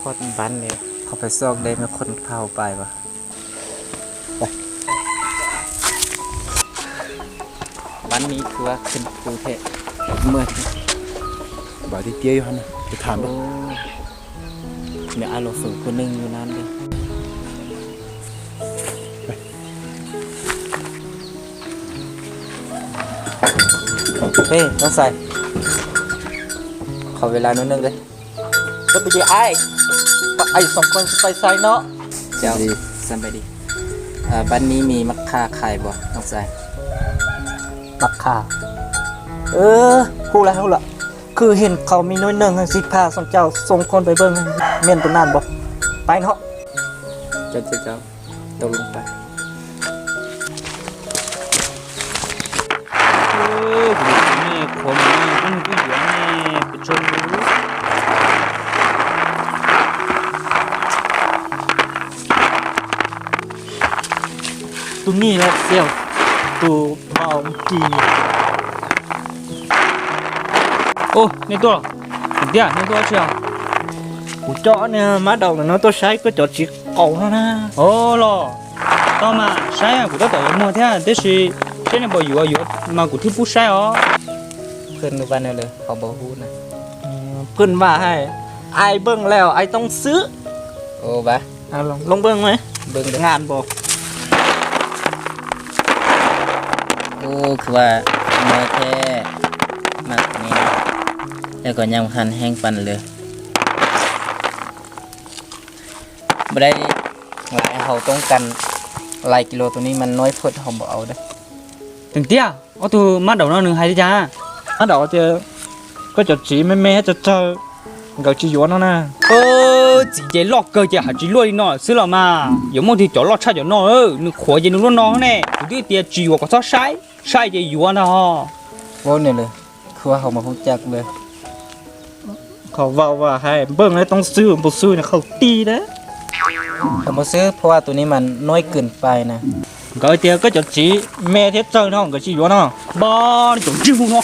คนบ้านเลยเขาไปซอกได้มาคนเข้าไปปะไปบ้านนี้คือว่าขึ้นภูเทศเมื่อบ่าวที่เตี้ยอยู่ฮะนะจะถามดูเนี่ยอาเราฝึกคนหนึ่งอยู่นั้นเลยเฮ้ยต้องใส่ขอเวลานิดนึงเลยจะไปดีไอ้สองคนไปใส่เนาะเจ้าสันไปดีบ้านนี้มีมักค่าขายบ่ต้องใส่มักค่าพูดแล้วล่ะคือเห็นเขามีน้อยหนึ่งสิพาส่งเจ้าส่งคนไปเบิ่งเมียนตัวนั้นบ่ไปเนาะเจ้าตกลงไปนี่คนนี่คุณก็อยู่นี่ไปชมตัวนี้แหละเสี่ยวตัวเมาจีโอ้ในตัวเดี๋ยวในตัวเชียวกูเจาะเนี่ยมาดอกแล้วเนาะตัวใช้ก็เจาะจีเก่าแล้วนะโอ้หรอต่อมาใช้กูต้องต่อยังมั่วแท้แต่สิใช้ในบ่อยู่มากูที่ผู้ใช้อ๋อเพื่อนบ้านนี่เลยเขาบอกพูดนะเพื่อนว่าให้ไอเบิ้งแล้วไอต้องซื้อโอ้บ้าลงเบิ้งไหมเบิ้งงานบอกโอ้คือว่าเมื่อแค่มักนี่แล้วก็ยังคันแห้งปันเลยไม่ได้หลายเขาต้องกันหลายกิโลตัวนี้มันน้อยพดเขาบอกเอาได้ถึงเตี้ยเอาตัวมัดดอกน้อยหนึ่งให้ดิจ้ามัดดอกเจอก็จะจีแม่จะเจอก็จีหยวนแล้วนะจีเจล็อกเกอร์จะหาจีรวยหน่อยซื้อหรอมา有问题就落差就孬你活着你落孬呢有点点จี我ก็ชอบใช้จะหยวนนะฮะว่าเนี่ยเลยคือว่าเขามาพูดจักเลยเขาว่าให้เบิ้งเลยต้องซื้อบ่ซื้อเนี่ยเขาตีนะเขามาซื้อเพราะว่าตัวนี้มันน้อยเกินไปนะก็เตี้ยก็จะจีแม่เทเจ้าน้องก็จีหยวนนะบ้า你就จี不孬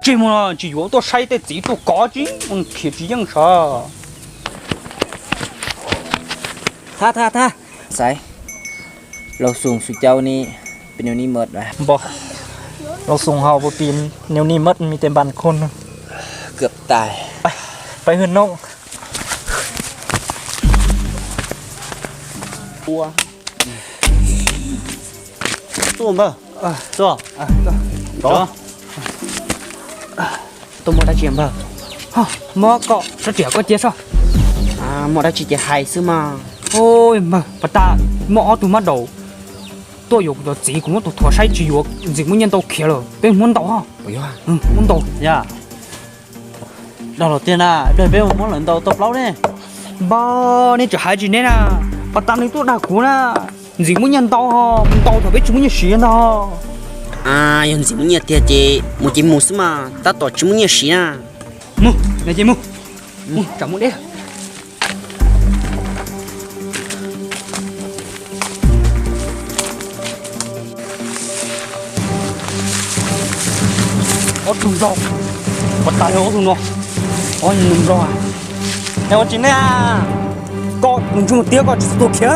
这么就有多晒得自己多干净，贴纸样啥？ท่าใส่เราสูงสุดเจ้านี่เป็นแนวนี้หมดวะบ่เราส่งเฮาบ่ปีนแนวนี้หมดมีแต่บ้านคนเกือบตายไปเฮือนน้องตัวตัวบ่ตัวtôi mua đã chuyện bờ mua cọ nó chỉ có chết sao mua đã chỉ hay xứ mà ôi mà ta mua tụi mắt đầu tôi dùng cho chỉ cũng tụi thua sai chỉ gì muốn nhân tàu kia rồi bên muốn tàu ha muốn tàu dạ đầu tiên là đời bên muốn lần tàu tàu lâu đấy ba nên chỉ hai gì nên à ta nên tôi đã cũ na gì muốn nhân tàu ha muốn tàu thì biết chúng muốn gì đâu dùng gì muốn nhiệt thì chị một chị mua mà ta tỏ chúng muốn nhiệt xí à mua này chị mua chẳng muốn đấy có thùng rau có tài có thùng rau có nhung rau à này con chín này à có mình chung một tiếng có chỉ tổ kia